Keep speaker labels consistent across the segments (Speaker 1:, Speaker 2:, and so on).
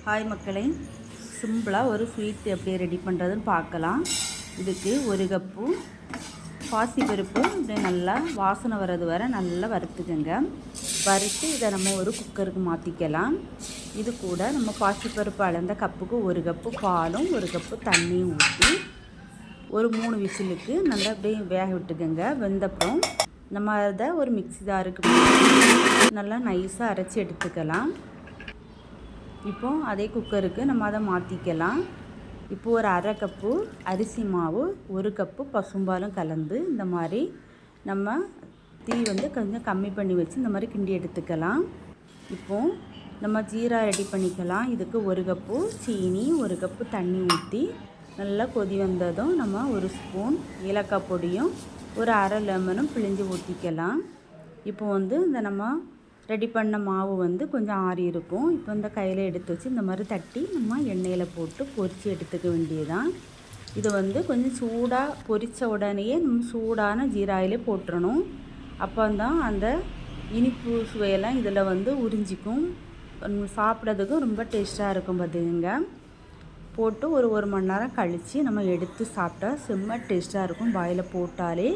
Speaker 1: Hi மக்களே, சிம்பிளாக ஒரு ஸ்வீட் எப்படி ரெடி பண்ணுறதுன்னு பார்க்கலாம். இதுக்கு 1 கப்பு பாசிப்பருப்பு இப்படி நல்லா வாசனை வர்றது வரை நல்லா வறுத்துக்கங்க. வறுத்து இதை நம்ம ஒரு குக்கருக்கு மாற்றிக்கலாம். இது கூட நம்ம பாசிப்பருப்பு அளந்த கப்புக்கு 1 கப்பு பாலும் 1 கப்பு தண்ணியும் ஊற்றி ஒரு 3 விசிலுக்கு நல்லா அப்படியே வேக விட்டுக்கோங்க. வெந்தப்புறம் நம்ம அதை ஒரு மிக்ஸி ஜாருக்கு நல்லா நைஸாக அரைச்சி எடுத்துக்கலாம். இப்போது அதே குக்கருக்கு நம்ம அதை மாற்றிக்கலாம். இப்போது ஒரு 1/2 கப்பு அரிசி மாவு 1 கப்பு பசும்பாலும் கலந்து இந்த மாதிரி நம்ம தீ கொஞ்சம் கம்மி பண்ணி வச்சு இந்த மாதிரி கிண்டி எடுத்துக்கலாம். இப்போது நம்ம ஜீரா ரெடி பண்ணிக்கலாம். இதுக்கு 1 கப்பு சீனி 1 கப்பு தண்ணி ஊற்றி நல்லா கொதி வந்ததும் நம்ம 1 ஸ்பூன் ஏலக்காய் பொடியும் ஒரு 1/2 லெமனும் பிழிஞ்சு ஊற்றிக்கலாம். இப்போ இந்த நம்ம ரெடி பண்ண மாவு கொஞ்சம் ஆறி இருக்கும். இப்போ இந்த கையில் எடுத்து வச்சு இந்த மாதிரி தட்டி நம்ம எண்ணெயில் போட்டு பொரித்து எடுத்துக்க வேண்டியதான். இது கொஞ்சம் சூடாக பொரித்த உடனேயே நம்ம சூடான ஜீராயிலே போட்டுறணும். அப்போ தான் அந்த இனிப்பு சுவையெல்லாம் இதில் உறிஞ்சிக்கும். சாப்பிட்றதுக்கு ரொம்ப டேஸ்ட்டாக இருக்கும். பார்த்துக்குங்க, போட்டு ஒரு மணி நேரம் கழித்து நம்ம எடுத்து சாப்பிட்டா செம்ம டேஸ்ட்டாக இருக்கும். வாயில் போட்டாலே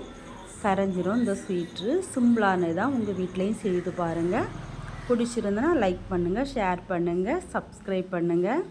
Speaker 1: கரைஞ்சிரும். இந்த ஸ்வீட்டு சிம்பிளானது தான். உங்கள் வீட்லேயும் செய்து பாருங்கள். பிடிச்சிருந்தனா லைக் பண்ணுங்கள், ஷேர் பண்ணுங்கள், சப்ஸ்கிரைப் பண்ணுங்கள்.